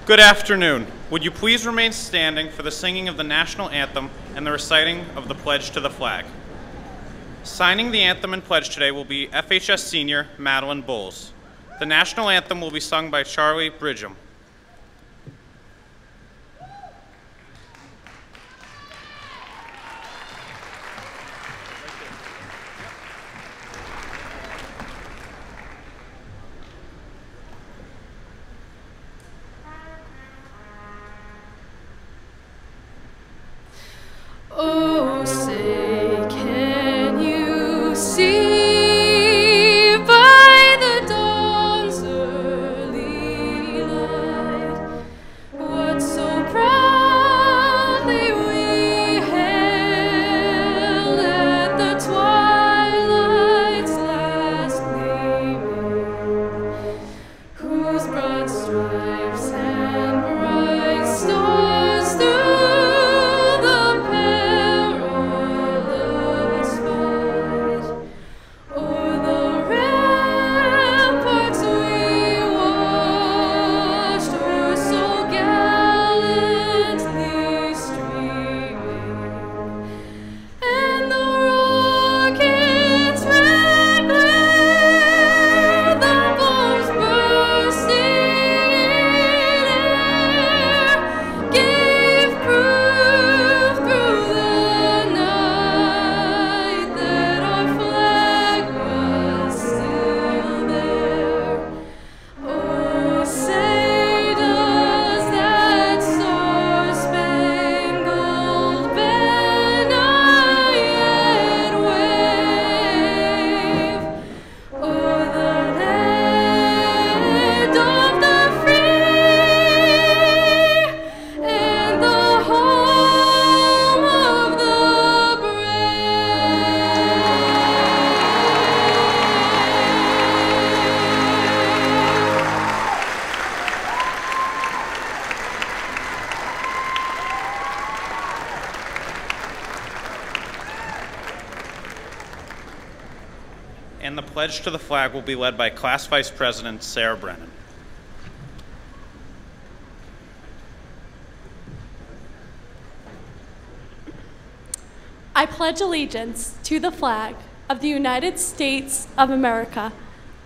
Good afternoon. Would you please remain standing for the singing of the national anthem and the reciting of the pledge to the flag? Signing the anthem and pledge today will be FHS senior Madeline Bowles. The national anthem will be sung by Charlie Bridgham. Oh, say, can you see by the dawn's early light what so proudly we hailed at the twilight's last gleaming, whose broad stripes and bright stars through And the pledge to the flag will be led by Class Vice President Sarah Brennan. I pledge allegiance to the flag of the United States of America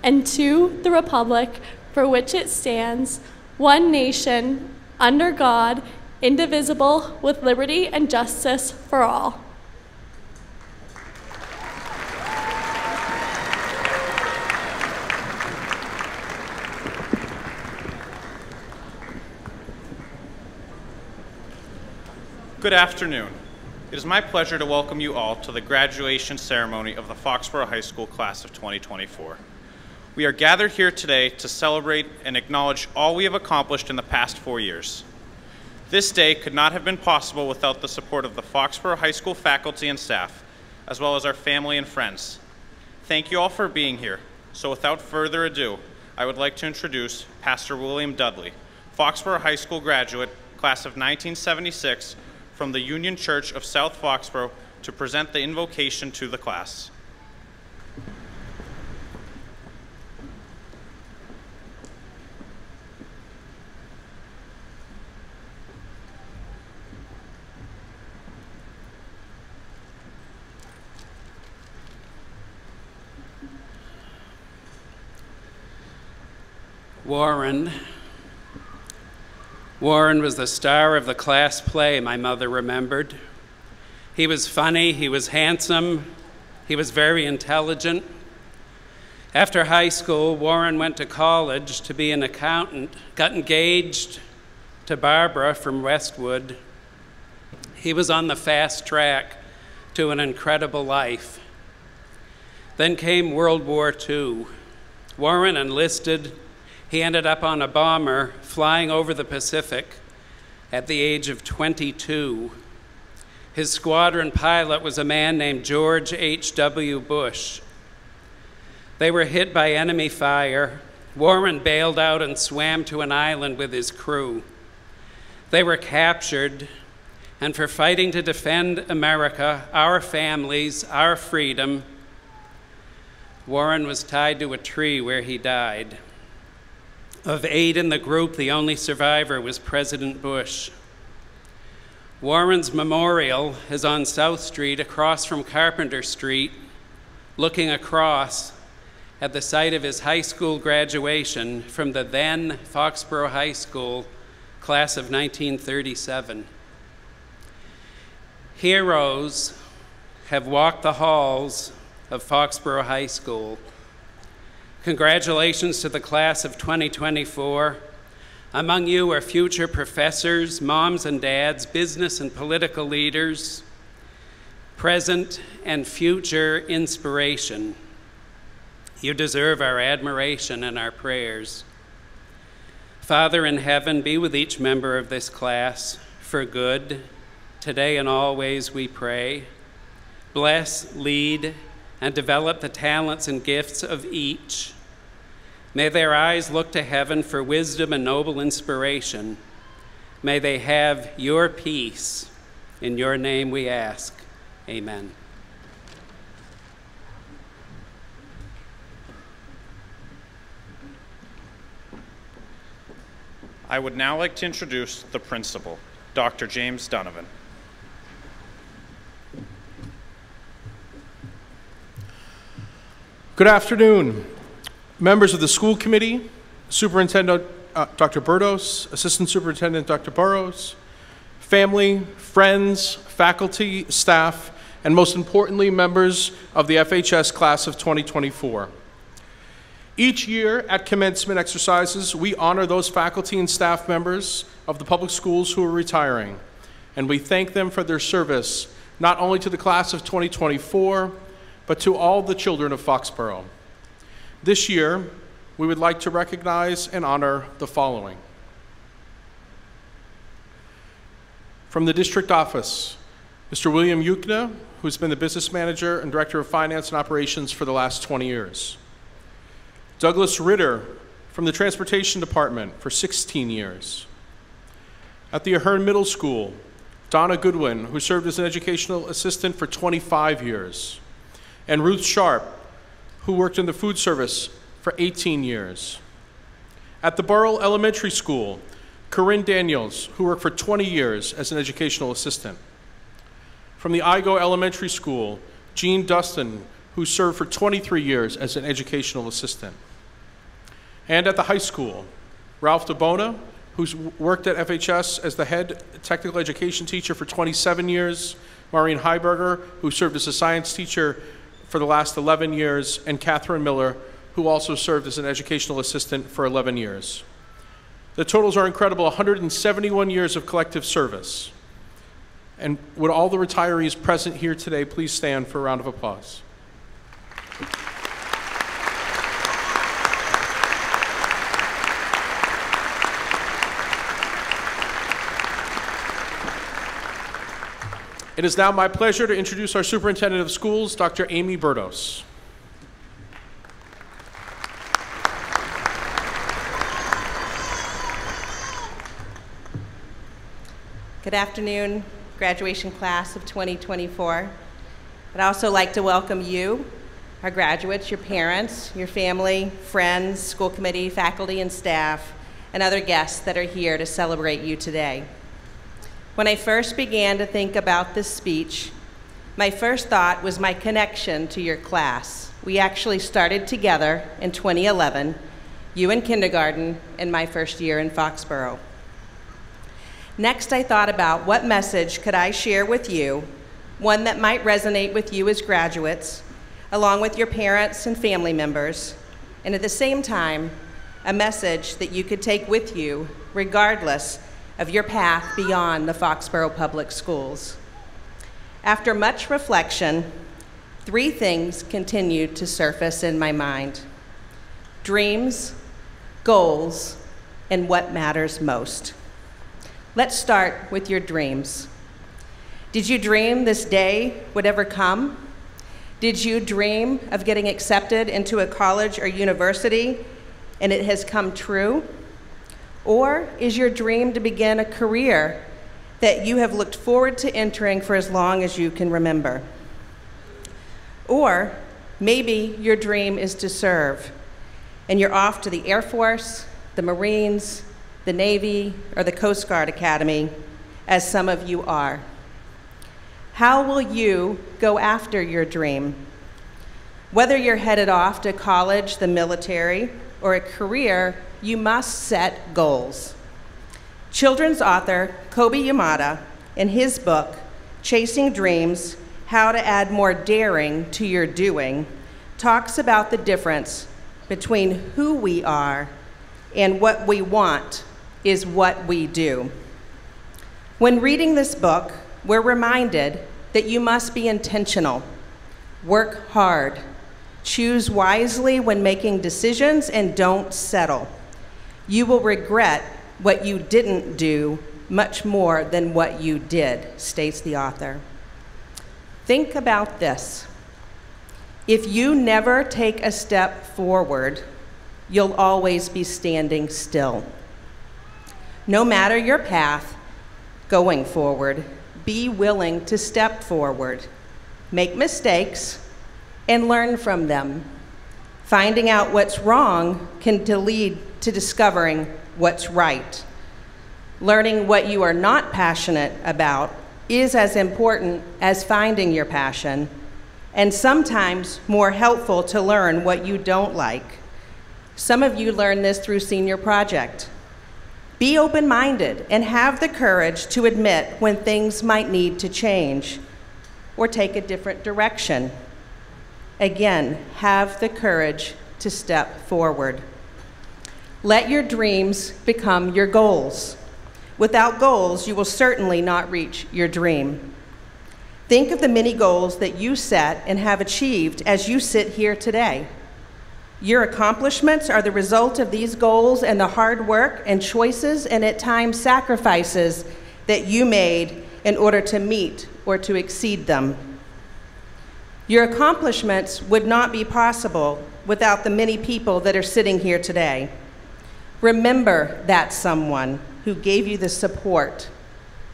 and to the republic for which it stands, one nation, under God, indivisible, with liberty and justice for all. Good afternoon. It is my pleasure to welcome you all to the graduation ceremony of the Foxborough High School class of 2024. We are gathered here today to celebrate and acknowledge all we have accomplished in the past 4 years. This day could not have been possible without the support of the Foxborough High School faculty and staff, as well as our family and friends. Thank you all for being here. So without further ado, I would like to introduce Pastor William Dudley, Foxborough High School graduate, class of 1976, from the Union Church of South Foxborough, to present the invocation to the class. Warren was the star of the class play, my mother remembered. He was funny, he was handsome, he was very intelligent. After high school, Warren went to college to be an accountant, got engaged to Barbara from Westwood. He was on the fast track to an incredible life. Then came World War II. Warren enlisted. He ended up on a bomber flying over the Pacific at the age of 22. His squadron pilot was a man named George H.W. Bush. They were hit by enemy fire. Warren bailed out and swam to an island with his crew. They were captured, and for fighting to defend America, our families, our freedom, Warren was tied to a tree where he died. Of 8 in the group, the only survivor was President Bush. Warren's memorial is on South Street across from Carpenter Street, looking across at the site of his high school graduation from the then Foxborough High School class of 1937. Heroes have walked the halls of Foxborough High School. Congratulations to the class of 2024. Among you are future professors, moms and dads, business and political leaders, present and future inspiration. You deserve our admiration and our prayers. Father in heaven, be with each member of this class for good. Today and always we pray. Bless, lead, and develop the talents and gifts of each. May their eyes look to heaven for wisdom and noble inspiration. May they have your peace. In your name we ask. Amen. I would now like to introduce the principal, Dr. James Donovan. Good afternoon. Members of the school committee, Superintendent Dr. Burdos, Assistant Superintendent Dr. Burrows, family, friends, faculty, staff, and most importantly, members of the FHS class of 2024. Each year at commencement exercises, we honor those faculty and staff members of the public schools who are retiring, and we thank them for their service, not only to the class of 2024, but to all the children of Foxborough. This year, we would like to recognize and honor the following. From the district office, Mr. William Yukna, who's been the business manager and director of finance and operations for the last 20 years. Douglas Ritter from the transportation department for 16 years. At the Ahern Middle School, Donna Goodwin, who served as an educational assistant for 25 years. And Ruth Sharp, who worked in the food service for 18 years. At the Burrell Elementary School, Corinne Daniels, who worked for 20 years as an educational assistant. From the Igo Elementary School, Jean Dustin, who served for 23 years as an educational assistant. And at the high school, Ralph DeBona, who's worked at FHS as the head technical education teacher for 27 years, Maureen Heiberger, who served as a science teacher for the last 11 years, and Catherine Miller, who also served as an educational assistant for 11 years. The totals are incredible, 171 years of collective service. And would all the retirees present here today please stand for a round of applause. It is now my pleasure to introduce our Superintendent of Schools, Dr. Amy Burdos. Good afternoon, graduation class of 2024. I'd also like to welcome you, our graduates, your parents, your family, friends, school committee, faculty and staff, and other guests that are here to celebrate you today. When I first began to think about this speech, my first thought was my connection to your class. We actually started together in 2011, you in kindergarten, and my first year in Foxborough. Next, I thought about what message could I share with you, one that might resonate with you as graduates, along with your parents and family members, and at the same time, a message that you could take with you regardless of your path beyond the Foxborough Public Schools. After much reflection, 3 things continued to surface in my mind: dreams, goals, and what matters most. Let's start with your dreams. Did you dream this day would ever come? Did you dream of getting accepted into a college or university and it has come true? Or is your dream to begin a career that you have looked forward to entering for as long as you can remember? Or maybe your dream is to serve, and you're off to the Air Force, the Marines, the Navy, or the Coast Guard Academy, as some of you are. How will you go after your dream? Whether you're headed off to college, the military, or a career, you must set goals. Children's author Kobe Yamada, in his book, Chasing Dreams, How to Add More Daring to Your Doing, talks about the difference between who we are and what we want is what we do. When reading this book, we're reminded that you must be intentional, work hard, choose wisely when making decisions, and don't settle. You will regret what you didn't do much more than what you did, states the author. Think about this. If you never take a step forward, you'll always be standing still. No matter your path going forward, be willing to step forward, make mistakes, and learn from them. Finding out what's wrong can lead to discovering what's right. Learning what you are not passionate about is as important as finding your passion, and sometimes more helpful to learn what you don't like. Some of you learned this through Senior Project. Be open-minded and have the courage to admit when things might need to change or take a different direction. Again, have the courage to step forward. Let your dreams become your goals. Without goals, you will certainly not reach your dream. Think of the many goals that you set and have achieved as you sit here today. Your accomplishments are the result of these goals and the hard work and choices and at times sacrifices that you made in order to meet or to exceed them. Your accomplishments would not be possible without the many people that are sitting here today. Remember that someone who gave you the support,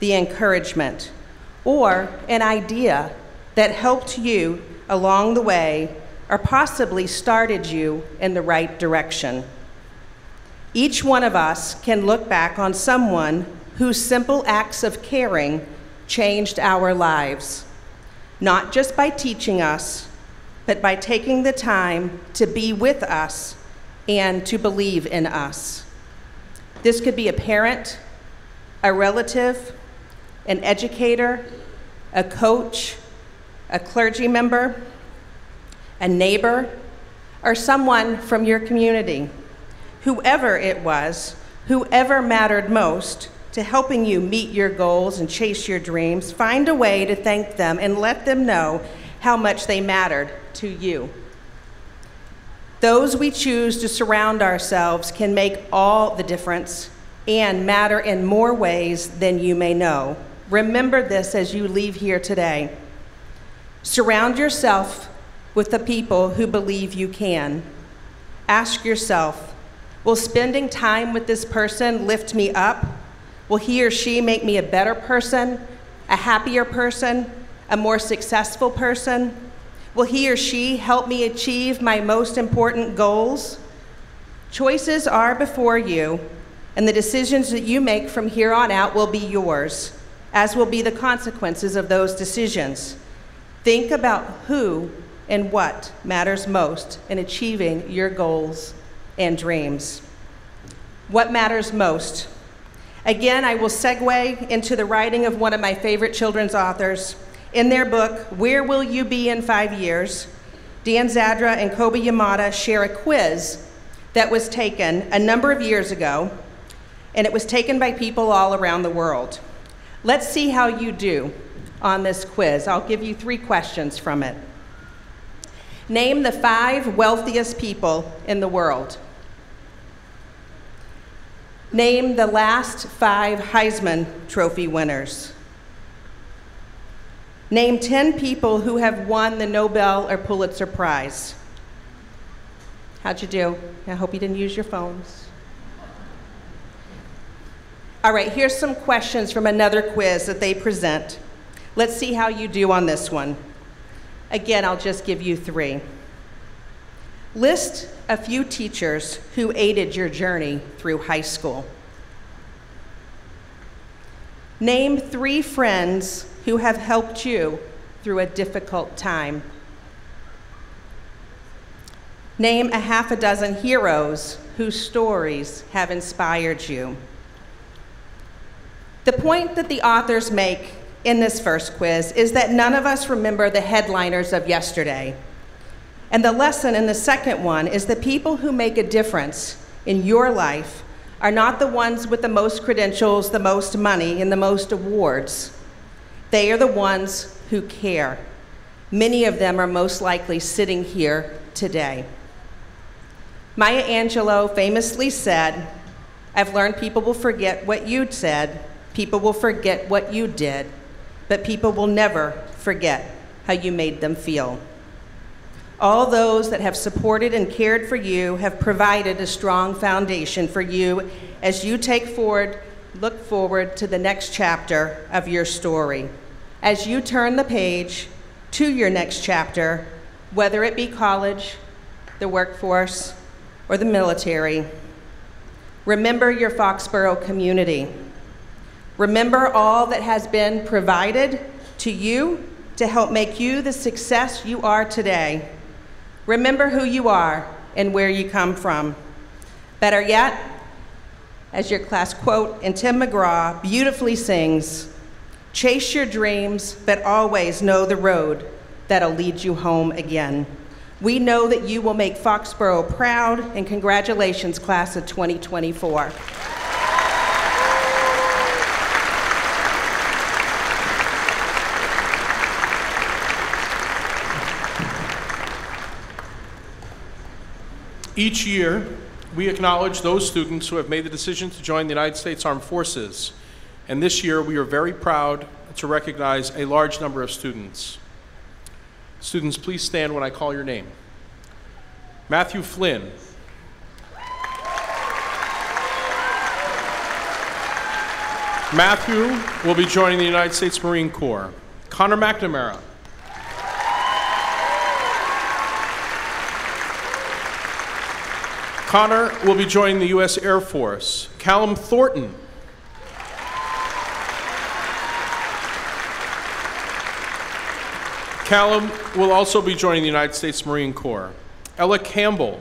the encouragement, or an idea that helped you along the way or possibly started you in the right direction. Each one of us can look back on someone whose simple acts of caring changed our lives, not just by teaching us, but by taking the time to be with us and to believe in us. This could be a parent, a relative, an educator, a coach, a clergy member, a neighbor, or someone from your community. Whoever it was, whoever mattered most to helping you meet your goals and chase your dreams, find a way to thank them and let them know how much they mattered to you. Those we choose to surround ourselves can make all the difference and matter in more ways than you may know. Remember this as you leave here today. Surround yourself with the people who believe you can. Ask yourself, will spending time with this person lift me up? Will he or she make me a better person, a happier person, a more successful person? Will he or she help me achieve my most important goals? Choices are before you, and the decisions that you make from here on out will be yours, as will be the consequences of those decisions. Think about who and what matters most in achieving your goals and dreams. What matters most? Again, I will segue into the writing of one of my favorite children's authors. In their book, Where Will You Be in 5 Years?, Dan Zadra and Kobe Yamada share a quiz that was taken a number of years ago, and it was taken by people all around the world. Let's see how you do on this quiz. I'll give you 3 questions from it. Name the 5 wealthiest people in the world. Name the last 5 Heisman Trophy winners. Name 10 people who have won the Nobel or Pulitzer Prize. How'd you do? I hope you didn't use your phones. All right, here's some questions from another quiz that they present. Let's see how you do on this one. Again, I'll just give you 3. List a few teachers who aided your journey through high school. Name 3 friends who have helped you through a difficult time. Name a half a dozen heroes whose stories have inspired you. The point that the authors make in this first quiz is that none of us remember the headliners of yesterday. And the lesson in the second one is that people who make a difference in your life are not the ones with the most credentials, the most money, and the most awards. They are the ones who care. Many of them are most likely sitting here today. Maya Angelou famously said, "I've learned people will forget what you said, people will forget what you did, but people will never forget how you made them feel." All those that have supported and cared for you have provided a strong foundation for you as you look forward to the next chapter of your story. As you turn the page to your next chapter, whether it be college, the workforce, or the military, remember your Foxborough community. Remember all that has been provided to you to help make you the success you are today. Remember who you are and where you come from. Better yet, as your class quote and Tim McGraw beautifully sings, chase your dreams, but always know the road that'll lead you home again. We know that you will make Foxborough proud, and congratulations, class of 2024. Each year, we acknowledge those students who have made the decision to join the United States Armed Forces. And this year, we are very proud to recognize a large number of students. Students, please stand when I call your name. Matthew Flynn. Matthew will be joining the United States Marine Corps. Connor McNamara. Connor will be joining the U.S. Air Force. Callum Thornton. Callum will also be joining the United States Marine Corps. Ella Campbell.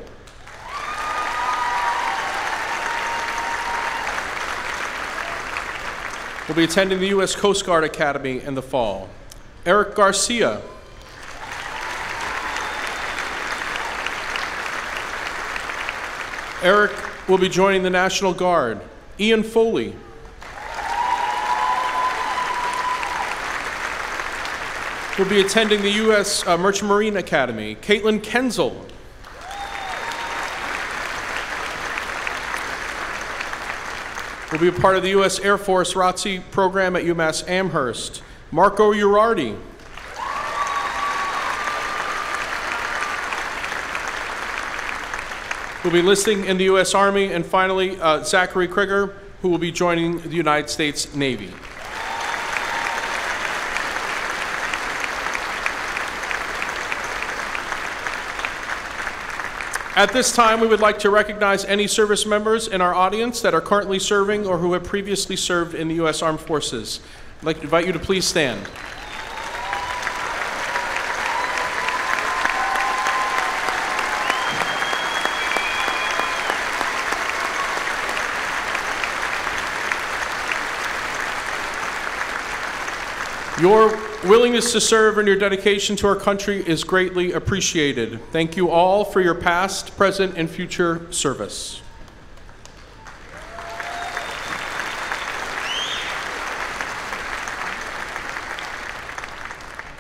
Will be attending the U.S. Coast Guard Academy in the fall. Eric Garcia. Eric will be joining the National Guard. Ian Foley. Will be attending the U.S. Merchant Marine Academy. Caitlin Kenzel. Will be a part of the U.S. Air Force ROTC program at UMass Amherst. Marco Urardi. Will be enlisting in the U.S. Army. And finally, Zachary Krieger, who will be joining the United States Navy. At this time, we would like to recognize any service members in our audience that are currently serving or who have previously served in the U.S. Armed Forces. I'd like to invite you to please stand. Your willingness to serve and your dedication to our country is greatly appreciated. Thank you all for your past, present, and future service.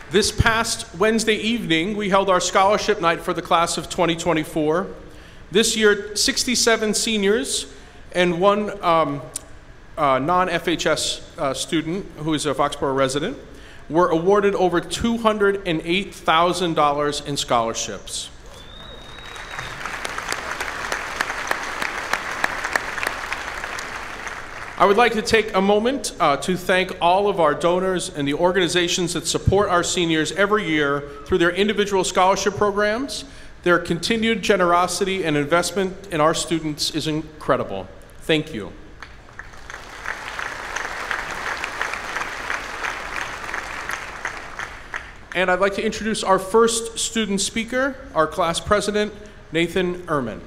This past Wednesday evening, we held our scholarship night for the class of 2024. This year, 67 seniors and one non-FHS student who is a Foxborough resident were awarded over $208,000 in scholarships. I would like to take a moment to thank all of our donors and the organizations that support our seniors every year through their individual scholarship programs. Their continued generosity and investment in our students is incredible. Thank you. And I'd like to introduce our first student speaker, our class president, Nathan Ehrman.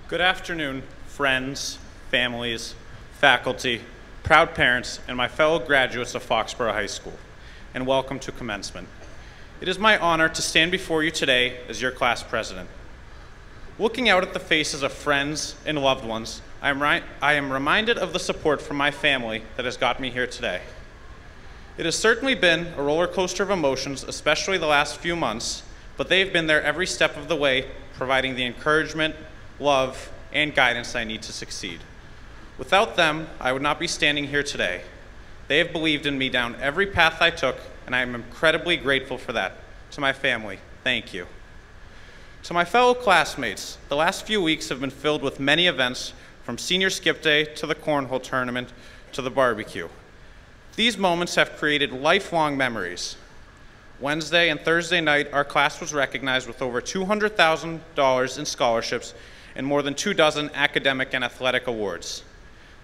Good afternoon, friends, families, faculty, proud parents, and my fellow graduates of Foxborough High School, and welcome to commencement. It is my honor to stand before you today as your class president. Looking out at the faces of friends and loved ones, I am reminded of the support from my family that has got me here today. It has certainly been a roller coaster of emotions, especially the last few months, but they've been there every step of the way, providing the encouragement, love, and guidance I need to succeed. Without them, I would not be standing here today. They have believed in me down every path I took, and I am incredibly grateful for that. To my family, thank you. To my fellow classmates, the last few weeks have been filled with many events, from senior skip day to the cornhole tournament to the barbecue. These moments have created lifelong memories. Wednesday and Thursday night, our class was recognized with over $200,000 in scholarships and more than 24 academic and athletic awards.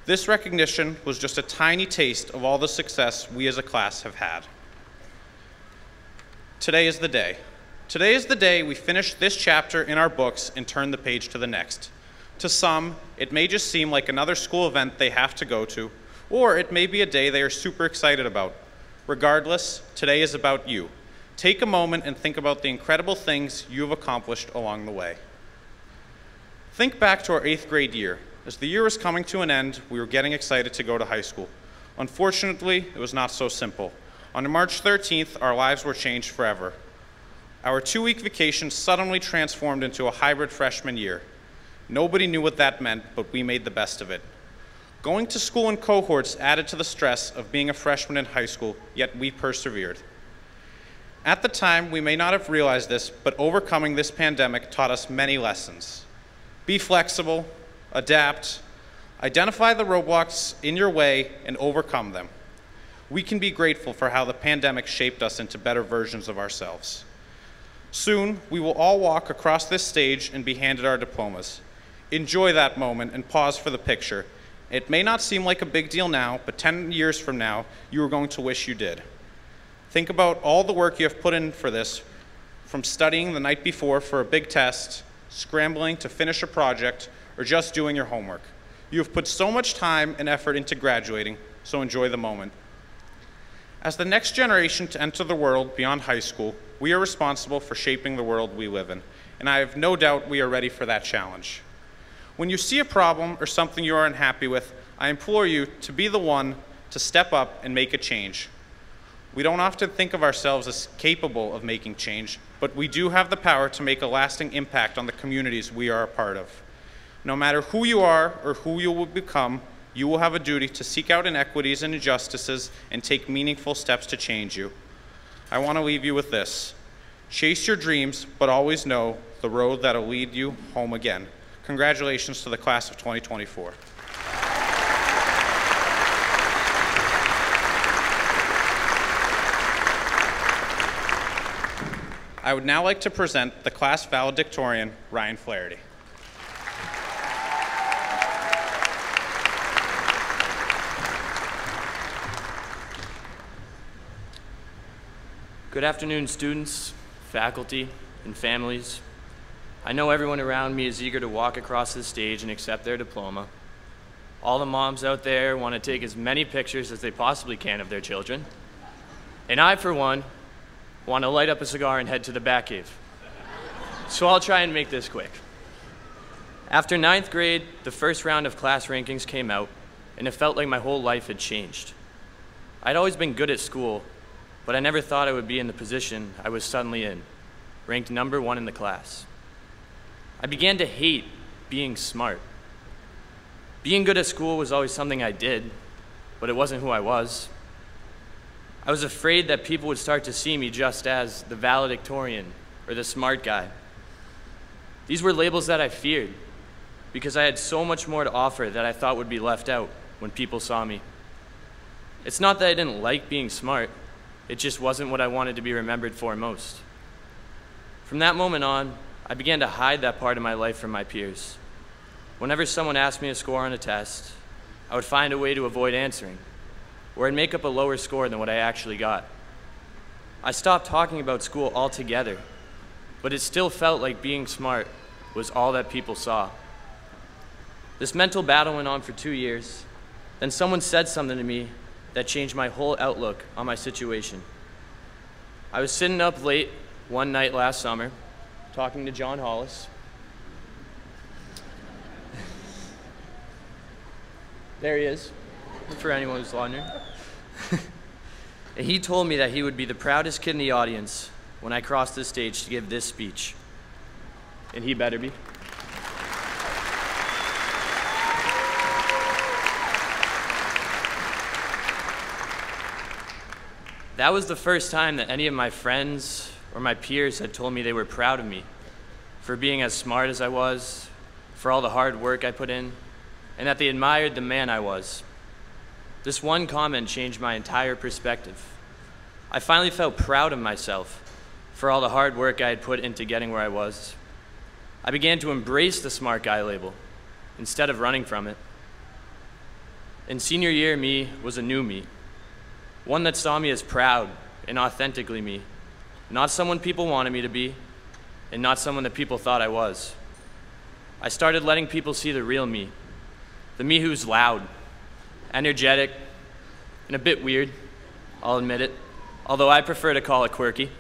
This recognition was just a tiny taste of all the success we as a class have had. Today is the day. Today is the day we finish this chapter in our books and turn the page to the next. To some, it may just seem like another school event they have to go to, or it may be a day they are super excited about. Regardless, today is about you. Take a moment and think about the incredible things you have accomplished along the way. Think back to our 8th grade year. As the year was coming to an end, we were getting excited to go to high school. Unfortunately, it was not so simple. On March 13th, our lives were changed forever. Our 2-week vacation suddenly transformed into a hybrid freshman year. Nobody knew what that meant, but we made the best of it. Going to school in cohorts added to the stress of being a freshman in high school, yet we persevered. At the time, we may not have realized this, but overcoming this pandemic taught us many lessons. Be flexible, adapt, identify the roadblocks in your way, and overcome them. We can be grateful for how the pandemic shaped us into better versions of ourselves. Soon, we will all walk across this stage and be handed our diplomas. Enjoy that moment and pause for the picture. It may not seem like a big deal now, but 10 years from now, you are going to wish you did. Think about all the work you have put in for this, from studying the night before for a big test, scrambling to finish a project, or just doing your homework. You have put so much time and effort into graduating, so enjoy the moment. As the next generation to enter the world beyond high school, we are responsible for shaping the world we live in, and I have no doubt we are ready for that challenge. When you see a problem or something you are unhappy with, I implore you to be the one to step up and make a change. We don't often think of ourselves as capable of making change, but we do have the power to make a lasting impact on the communities we are a part of. No matter who you are or who you will become, you will have a duty to seek out inequities and injustices and take meaningful steps to change you. I want to leave you with this. Chase your dreams, but always know the road that will lead you home again. Congratulations to the class of 2024. I would now like to present the class valedictorian, Ryan Flaherty. Good afternoon, students, faculty, and families. I know everyone around me is eager to walk across the stage and accept their diploma. All the moms out there want to take as many pictures as they possibly can of their children. And I, for one, want to light up a cigar and head to the back cave. So I'll try and make this quick. After 9th grade, the first round of class rankings came out, and it felt like my whole life had changed. I'd always been good at school, but I never thought I would be in the position I was suddenly in, ranked number 1 in the class. I began to hate being smart. Being good at school was always something I did, but it wasn't who I was. I was afraid that people would start to see me just as the valedictorian or the smart guy. These were labels that I feared because I had so much more to offer that I thought would be left out when people saw me. It's not that I didn't like being smart, it just wasn't what I wanted to be remembered for most. From that moment on, I began to hide that part of my life from my peers. Whenever someone asked me a score on a test, I would find a way to avoid answering, or I'd make up a lower score than what I actually got. I stopped talking about school altogether, but it still felt like being smart was all that people saw. This mental battle went on for 2 years. Then someone said something to me that changed my whole outlook on my situation. I was sitting up late one night last summer, talking to John Hollis. There he is, for anyone who's wondering. And he told me that he would be the proudest kid in the audience when I crossed the stage to give this speech. And he better be. That was the first time that any of my friends or my peers had told me they were proud of me for being as smart as I was, for all the hard work I put in, and that they admired the man I was. This one comment changed my entire perspective. I finally felt proud of myself for all the hard work I had put into getting where I was. I began to embrace the smart guy label instead of running from it. In senior year, me was a new me. One that saw me as proud and authentically me, not someone people wanted me to be, and not someone that people thought I was. I started letting people see the real me, the me who's loud, energetic, and a bit weird, I'll admit it, although I prefer to call it quirky.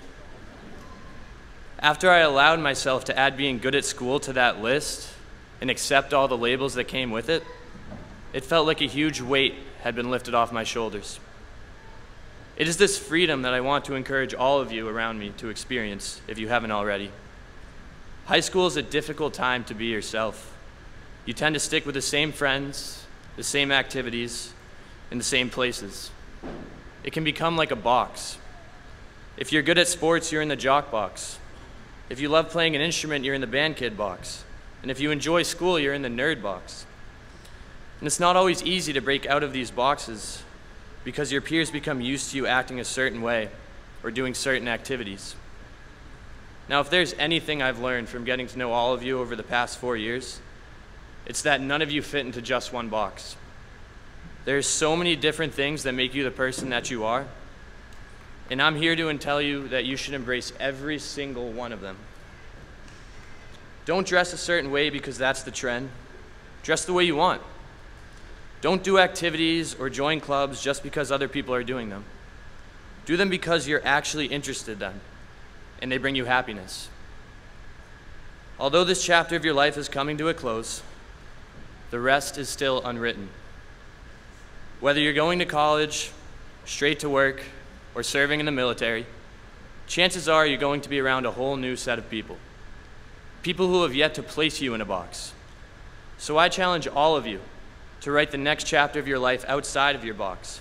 After I allowed myself to add being good at school to that list and accept all the labels that came with it, it felt like a huge weight had been lifted off my shoulders. It is this freedom that I want to encourage all of you around me to experience, if you haven't already. High school is a difficult time to be yourself. You tend to stick with the same friends, the same activities, in the same places. It can become like a box. If you're good at sports, you're in the jock box. If you love playing an instrument, you're in the band kid box. And if you enjoy school, you're in the nerd box. And it's not always easy to break out of these boxes, because your peers become used to you acting a certain way or doing certain activities. Now, if there's anything I've learned from getting to know all of you over the past 4 years, it's that none of you fit into just one box. There's so many different things that make you the person that you are, and I'm here to tell you that you should embrace every single one of them. Don't dress a certain way because that's the trend. Dress the way you want. Don't do activities or join clubs just because other people are doing them. Do them because you're actually interested in them, and they bring you happiness. Although this chapter of your life is coming to a close, the rest is still unwritten. Whether you're going to college, straight to work, or serving in the military, chances are you're going to be around a whole new set of people. People who have yet to place you in a box. So I challenge all of you to write the next chapter of your life outside of your box.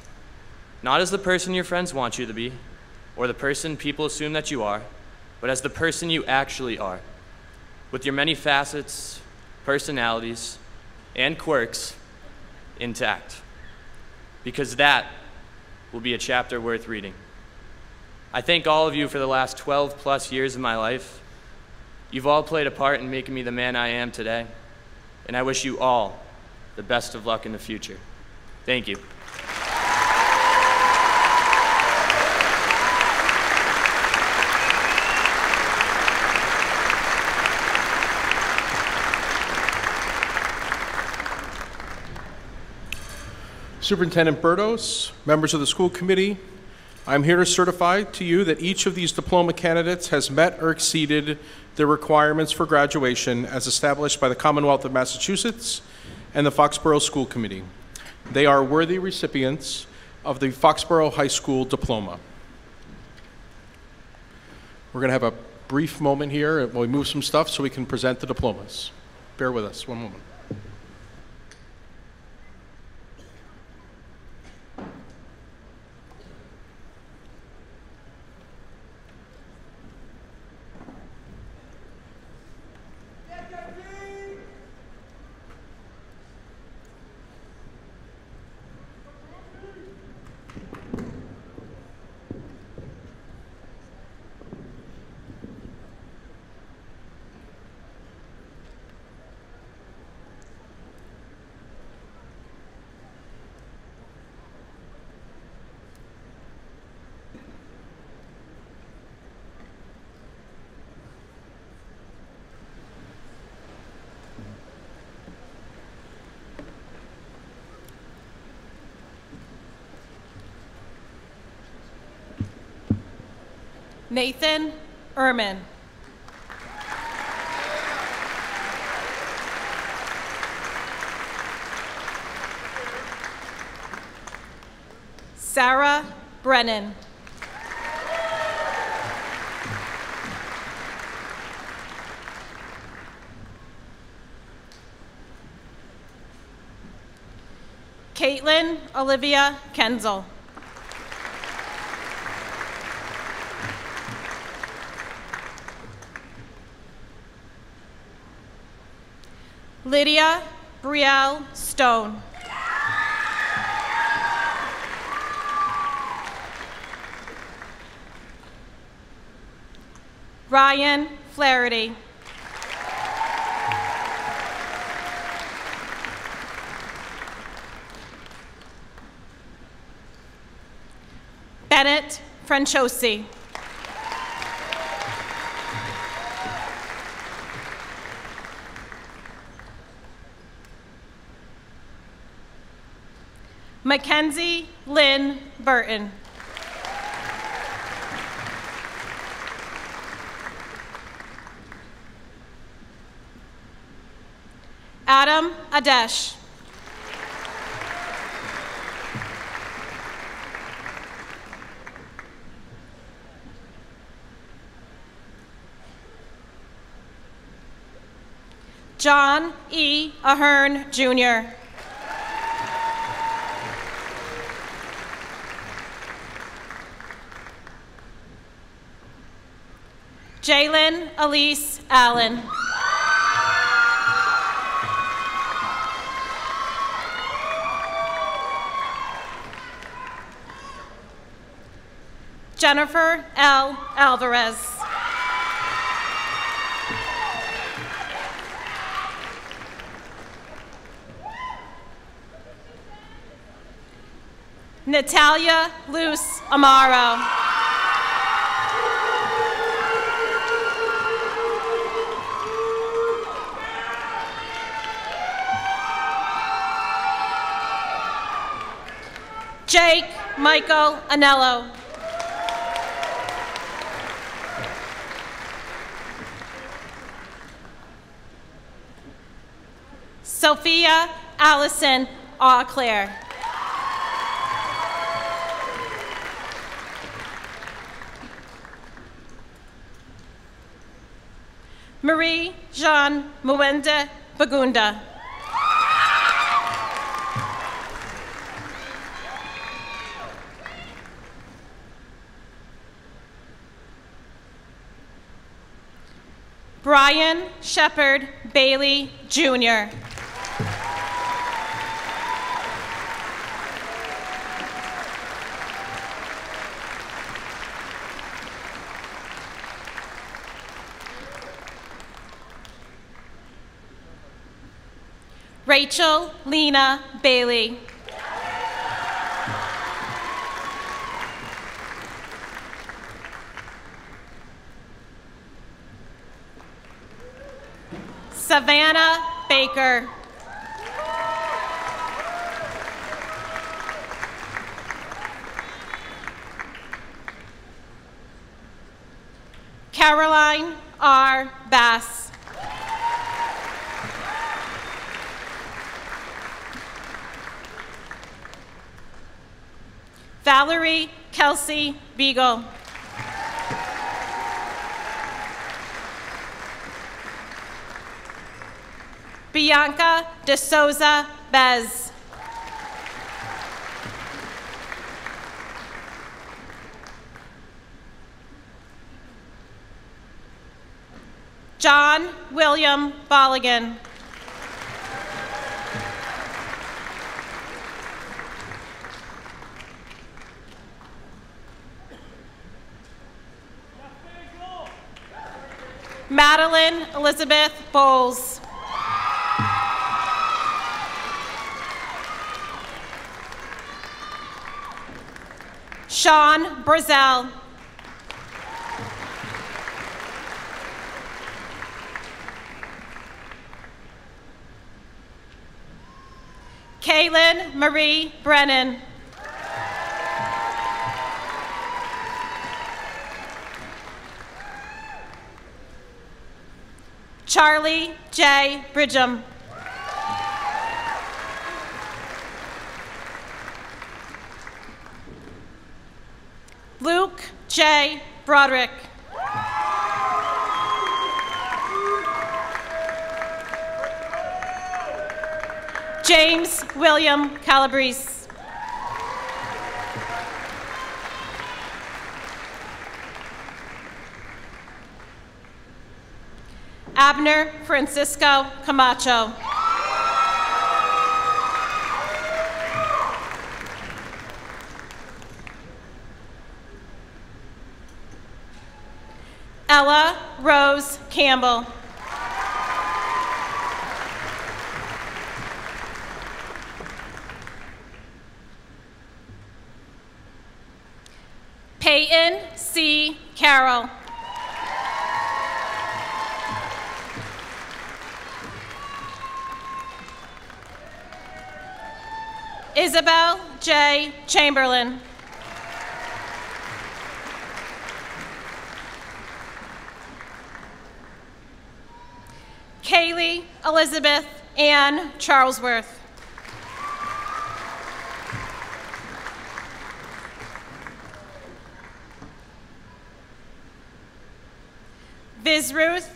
Not as the person your friends want you to be, or the person people assume that you are, but as the person you actually are, with your many facets, personalities, and quirks intact. Because that will be a chapter worth reading. I thank all of you for the last 12 plus years of my life. You've all played a part in making me the man I am today, and I wish you all the best of luck in the future. Thank you. Superintendent Berdos, members of the school committee, I'm here to certify to you that each of these diploma candidates has met or exceeded the requirements for graduation as established by the Commonwealth of Massachusetts and the Foxborough School Committee. They are worthy recipients of the Foxborough High School Diploma. We're going to have a brief moment here while we move some stuff so we can present the diplomas. Bear with us one moment. Nathan Ehrman. Sarah Brennan. Caitlin Olivia Kenzel. Lydia Brielle Stone. Ryan Flaherty. Bennett Franchosi. Mackenzie Lynn Burton. Adam Adesh. John E. Ahern, Jr. Jalen Elise Allen. Jennifer L. Alvarez. Natalia Luce Amaro. Jake Michael Anello. Sophia Allison Auclair. Marie Jean Mwende Bagunda. Brian Shepard Bailey, Jr. Rachel Lena Bailey. Savannah Baker. Caroline R. Bass. Valerie Kelsey Beagle. Bianca De Souza Bez. John William Bolligan. Madeline Elizabeth Bowles. Sean Brazel. Kaylin Marie Brennan. Charlie J. Bridgham. Luke J. Broderick. James William Calabrese. Abner Francisco Camacho. Ella Rose Campbell. Peyton C. Carroll. Isabel J. Chamberlain. Kaylee Elizabeth Ann Charlesworth. Visruth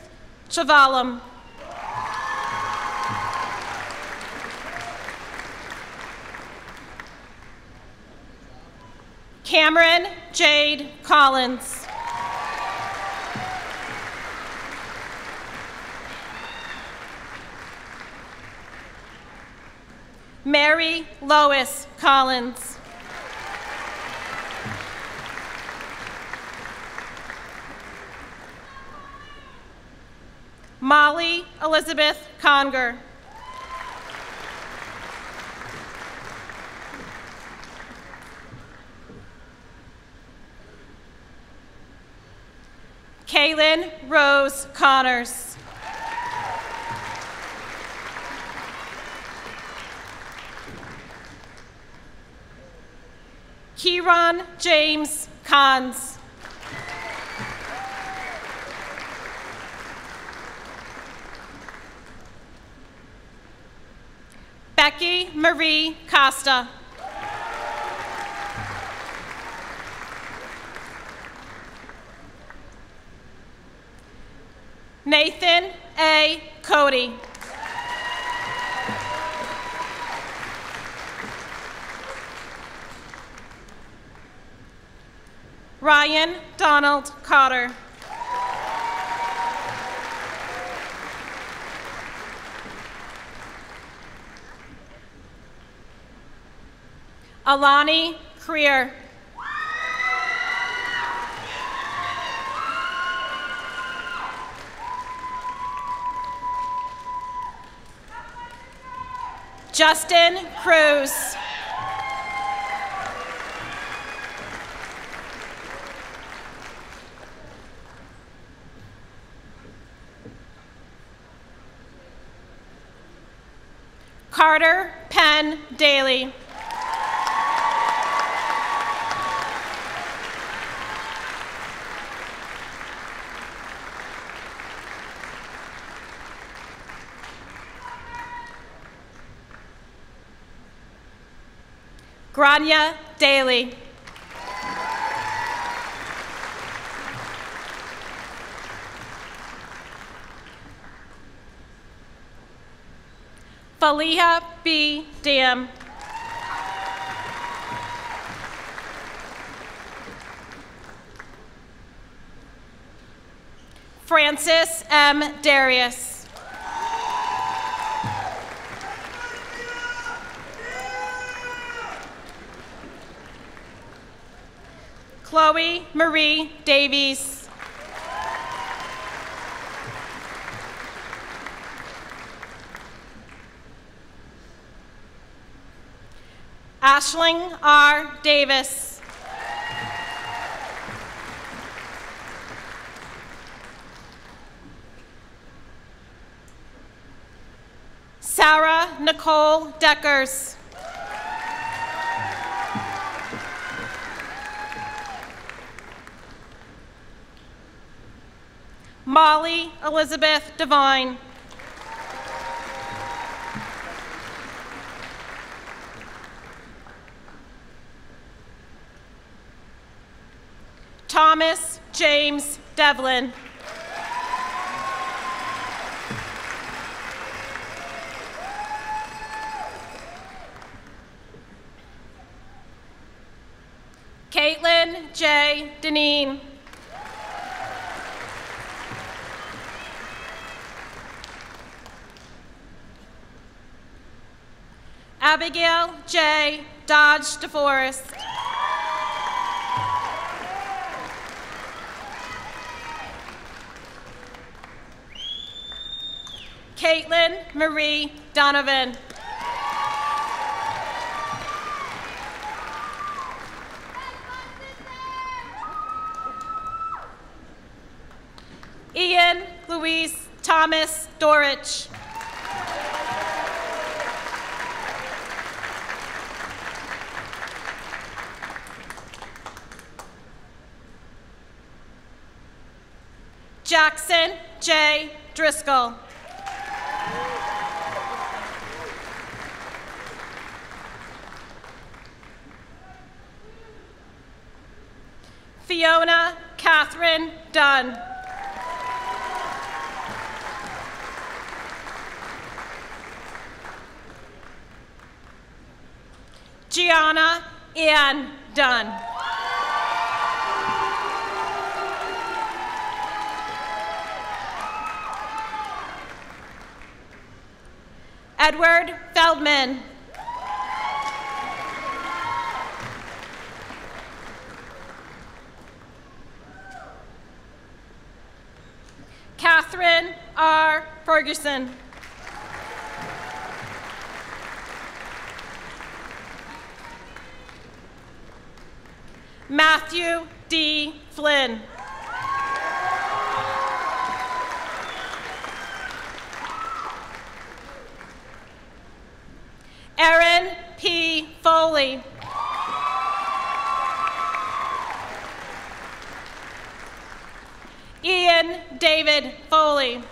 Chavalam. Cameron Jade Collins. Mary Lois Collins. Molly Elizabeth Conger. Kaylin Rose Connors. Kieran James Cons. Becky Marie Costa. Nathan A. Cody. Ryan Donald Cotter. Alani Creer. Justin Cruz. Carter Penn Daly. Grania Daly. Faliha B. Dam. Francis M. Darius. Chloe Marie Davies. Ashling R. Davis. Sarah Nicole Deckers. Molly Elizabeth Devine. Thomas James Devlin. Caitlin J. Deneen. Abigail J. Dodge DeForest. Caitlin Marie Donovan. Ian Louise Thomas Dorich. Jackson J. Driscoll. Fiona Catherine Dunn. Gianna Ann Dunn. Edward Feldman. Catherine R. Ferguson. Matthew D. Flynn. Erin P. Foley. Ian David Foley.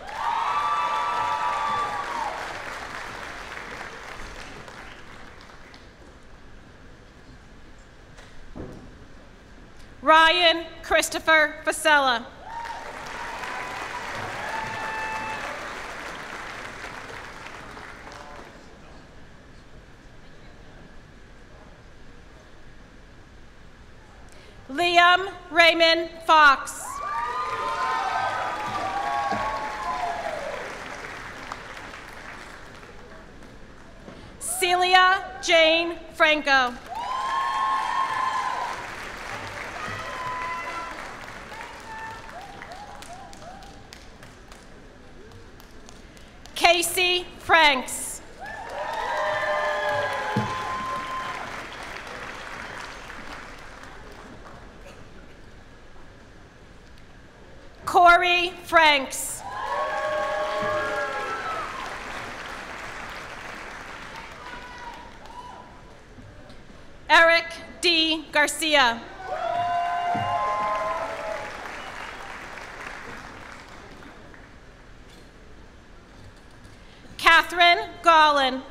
Ryan Christopher Fasella. Liam Raymond Fox. Celia Jane Franco. Casey Franks. Corey Franks. Eric D. Garcia. Catherine Gollin.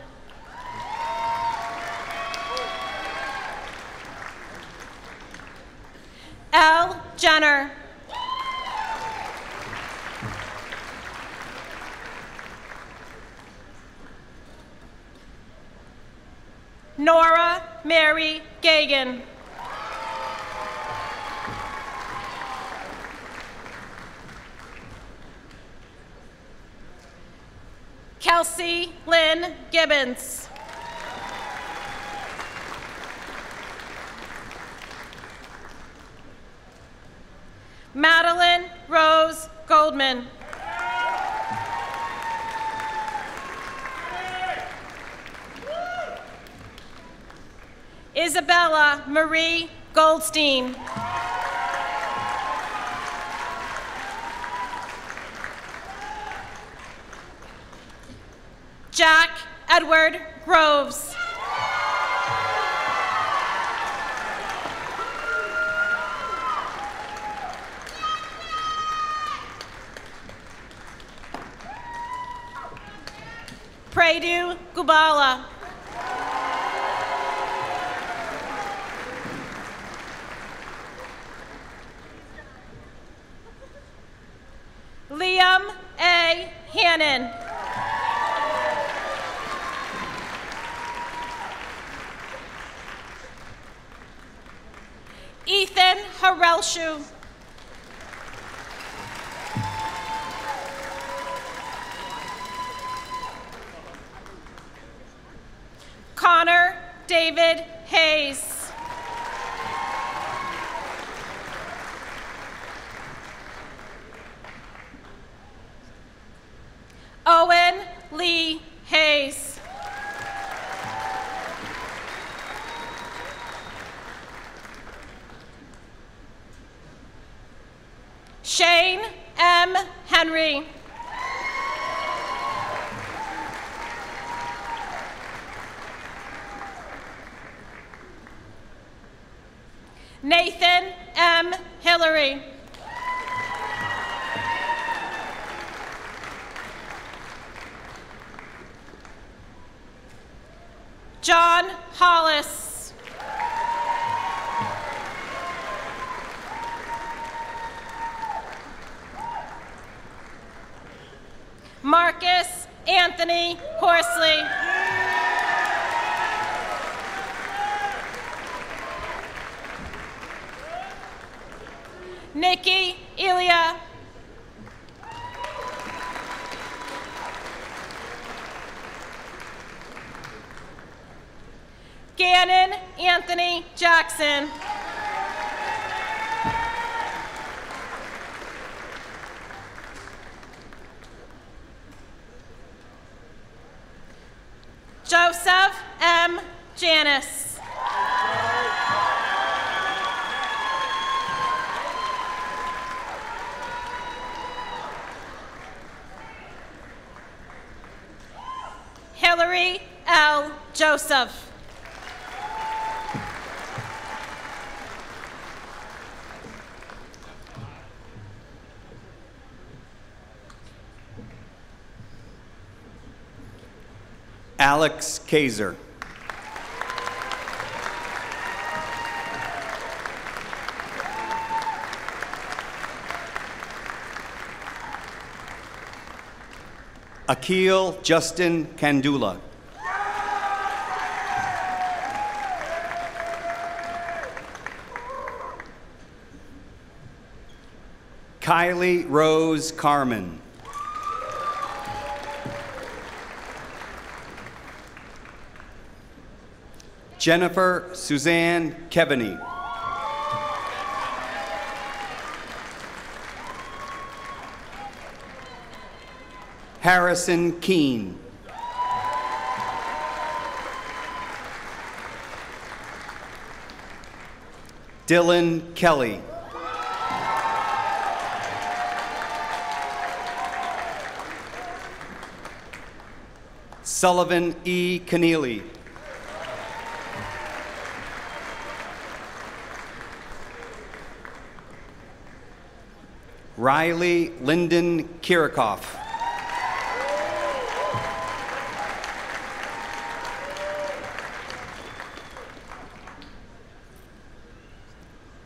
L. Jenner. Nora Mary Gagan. Kelsey Lynn Gibbons. Madeline Rose Goldman. Isabella Marie Goldstein. Jack Edward Groves. Predu Gubala. Liam A. Hannon. Ethan Harelshu. Connor David Hayes. Owen Lee Hayes. Shane M. Henry. Nathan M. Hillary. John Hollis. Marcus Anthony Horsley. Nikki Elia. Gannon Anthony Jackson. Joseph M. Janis. Hillary L. Joseph. Alex Kaiser. Akil Justin Kandula. Kylie Rose Carmen. Jennifer Suzanne Kevany. Harrison Keene. Dylan Kelly. Sullivan E. Keneally. Riley Lyndon Kirikoff.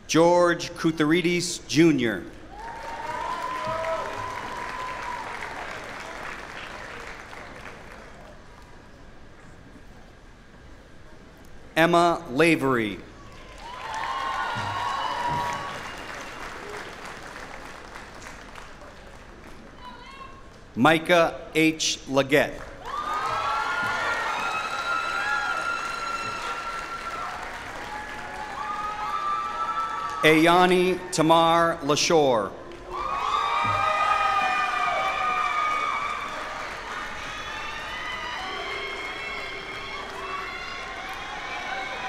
George Koutharidis, Jr. Emma Lavery. Micah H. Leggett. Ayani Tamar Lashore.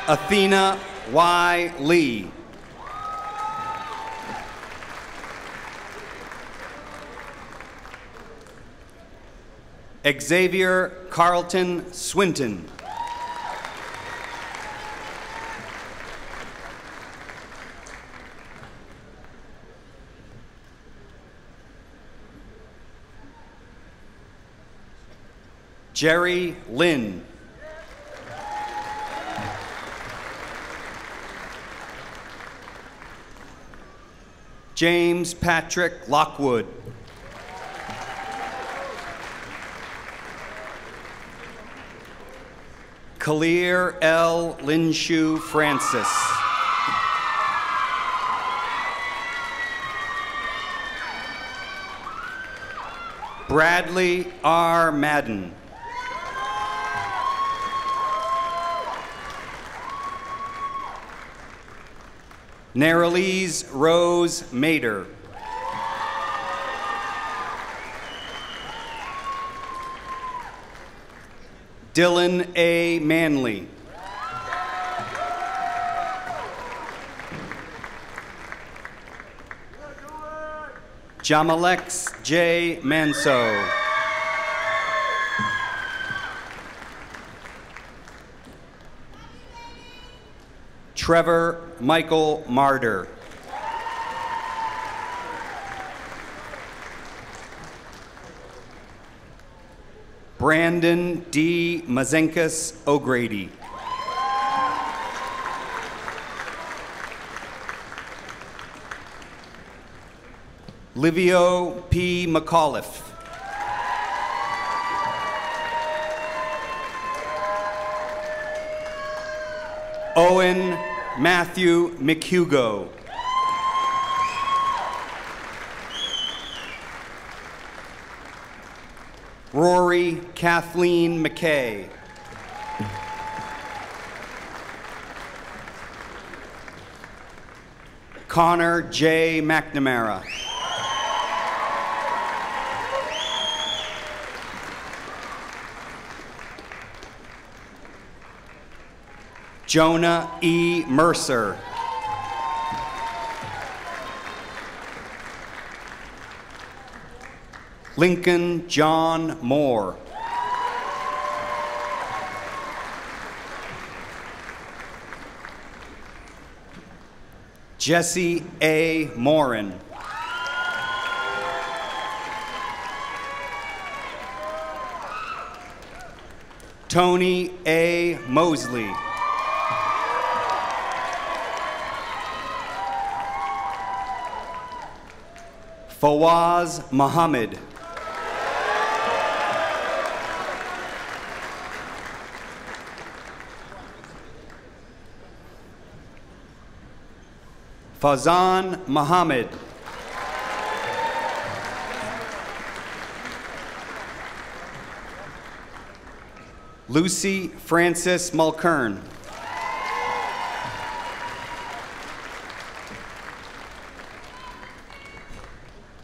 Athena Y. Lee. Xavier Carlton Swinton. Jerry Lynn. James Patrick Lockwood. Kalir L. Linshu Francis. Bradley R. Madden. Naralise Rose Mader. Dylan A. Manley. Jamalex J. Manso. Trevor Michael Marder. Brandon D. Mazenkas O'Grady. Livio P. McAuliffe. Owen Matthew McHugo. Rory Kathleen McKay. Connor J. McNamara. Jonah E. Mercer. Lincoln John Moore. Jesse A. Morin. Tony A. Mosley. Fawaz Muhammad. Fazan Muhammad. Lucy Frances Mulkern.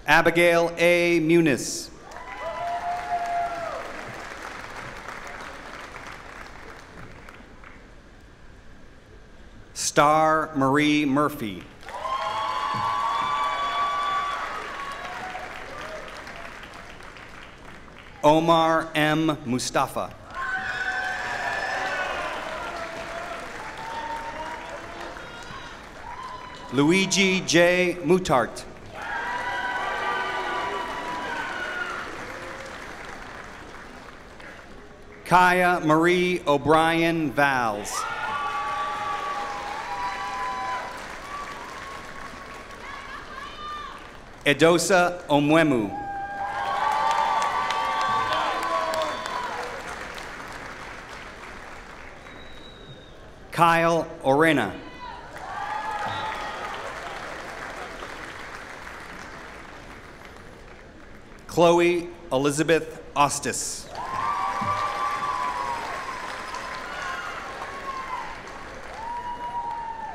Abigail A. Muniz. Star Marie Murphy. Omar M. Mustafa. Luigi J. Mutart. Kaya Marie O'Brien Valls. Edosa Omwemu. Kyle Orena. Chloe Elizabeth Ostis.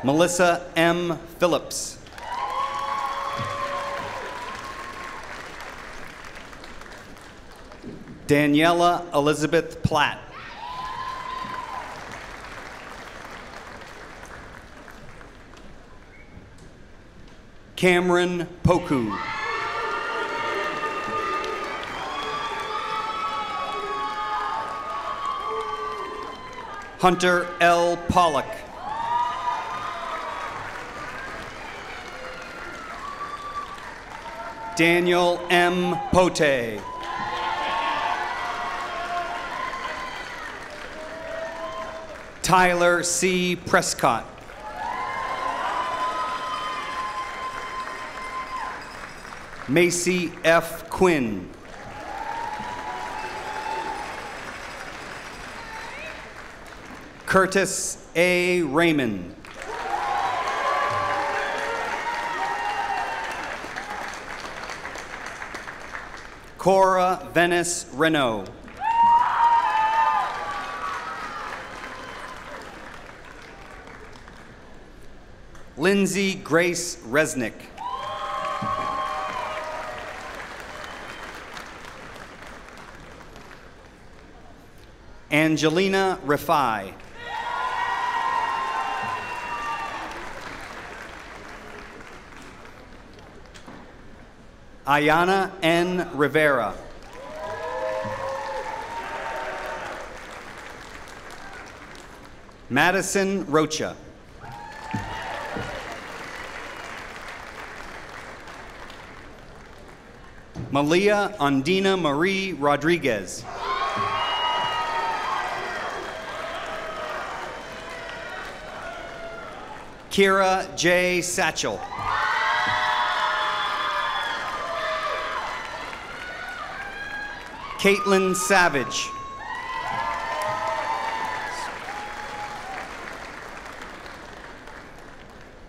Melissa M. Phillips. Daniela Elizabeth Platt. Cameron Poku. Hunter L. Pollock. Daniel M. Pote. Tyler C. Prescott. Macy F. Quinn. Curtis A. Raymond. Cora Venice Renault. Lindsay Grace Resnick. Angelina Rafai. Ayana N. Rivera. Madison Rocha. Malia Andina Marie Rodriguez. Kira J. Satchel. Caitlin Savage.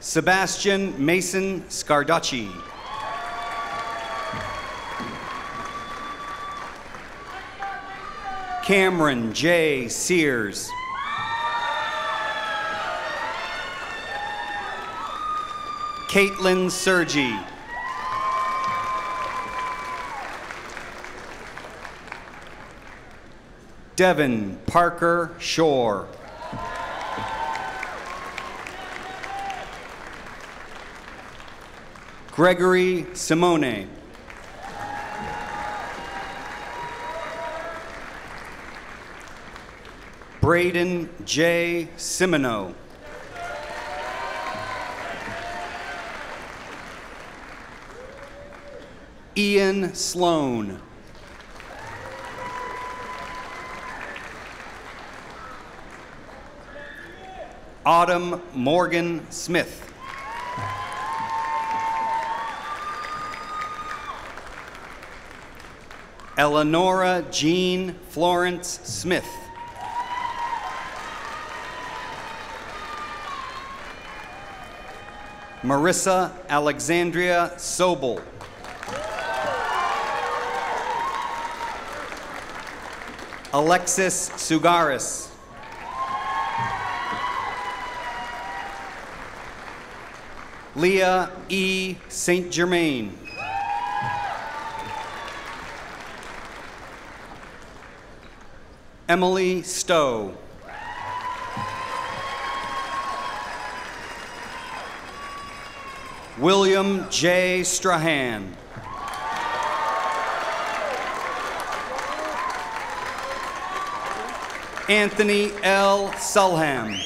Sebastian Mason Scardacci. Cameron J. Sears. Caitlin Sergi. Devin Parker Shore. Gregory Simone. Braden J. Simino. Ian Sloan. Autumn Morgan Smith. Eleonora Jean Florence Smith. Marissa Alexandria Sobel. Alexis Sugaris. Leah E. St. Germain. Emily Stowe. William J. Strahan. Anthony L. Sulham.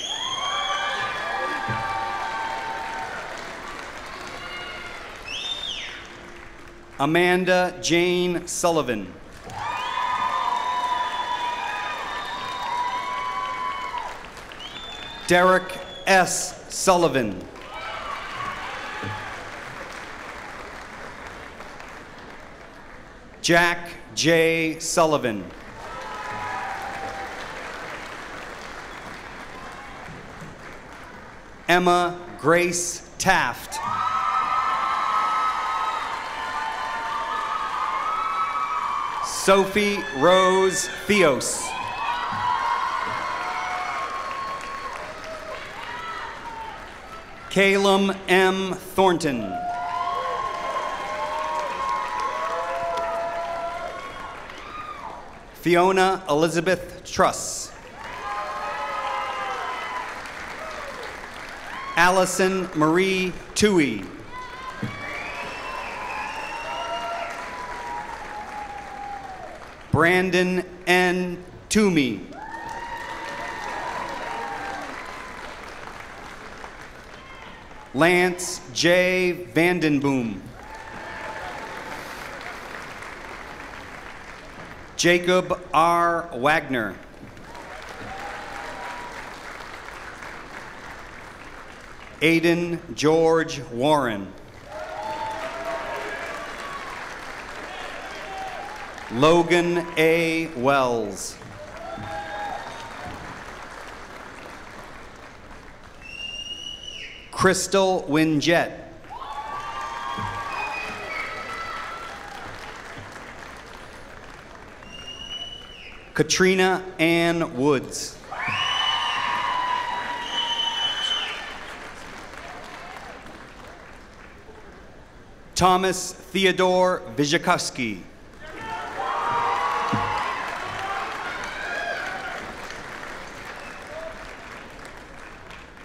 Amanda Jane Sullivan. Derek S. Sullivan. Jack J. Sullivan. Emma Grace Taft. Sophie Rose Theos. Calum M. Thornton. Fiona Elizabeth Truss. Allison Marie Toohey. Brandon N. Toomey. Lance J. Vandenboom. Jacob R. Wagner. Aiden George Warren. Logan A. Wells. Crystal Winjet. Katrina Ann Woods. Thomas Theodore Vijakovsky.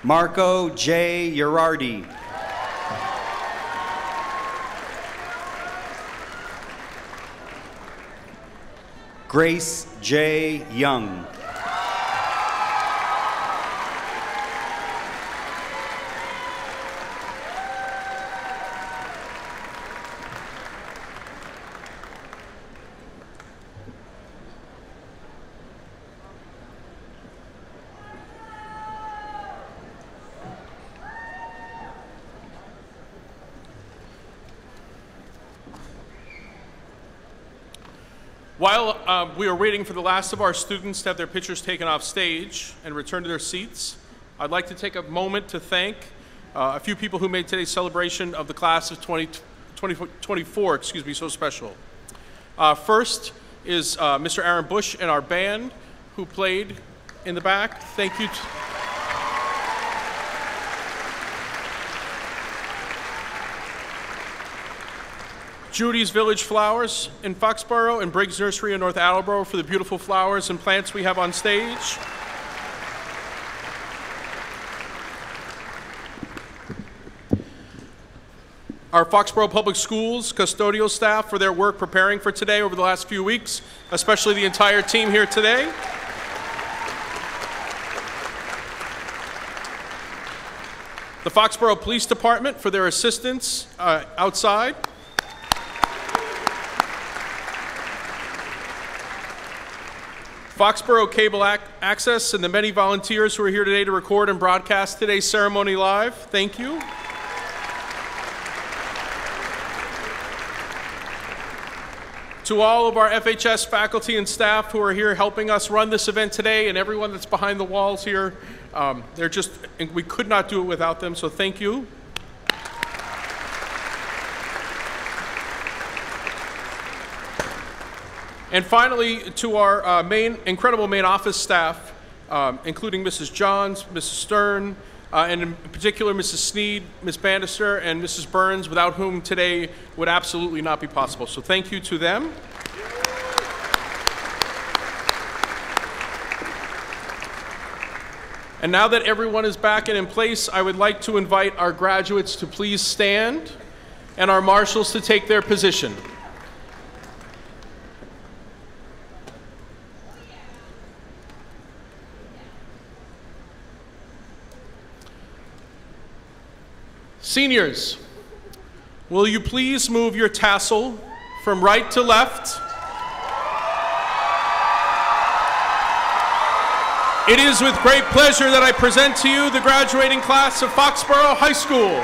Marco J. Urardi. Grace J. Young. While we are waiting for the last of our students to have their pictures taken off stage and return to their seats, I'd like to take a moment to thank a few people who made today's celebration of the class of 2024 so special. First is Mr. Aaron Bush and our band who played in the back. Thank you. Judy's Village Flowers in Foxborough and Briggs Nursery in North Attleboro for the beautiful flowers and plants we have on stage. Our Foxborough Public Schools custodial staff for their work preparing for today over the last few weeks, especially the entire team here today. The Foxborough Police Department for their assistance outside. Foxboro Cable Access and the many volunteers who are here today to record and broadcast today's ceremony live. Thank you. To all of our FHS faculty and staff who are here helping us run this event today, and everyone that's behind the walls here, we could not do it without them, so thank you. And finally, to our incredible main office staff, including Mrs. Johns, Mrs. Stern, and in particular Mrs. Sneed, Ms. Bannister, and Mrs. Burns, without whom today would absolutely not be possible. So thank you to them. And now that everyone is back and in place, I would like to invite our graduates to please stand and our marshals to take their position. Seniors, will you please move your tassel from right to left? It is with great pleasure that I present to you the graduating class of Foxborough High School.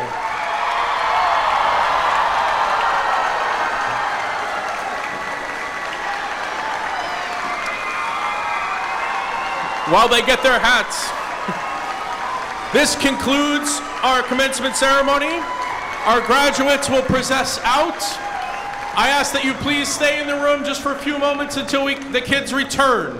While they get their hats, this concludes our commencement ceremony. Our graduates will process out. I ask that you please stay in the room just for a few moments until the kids return.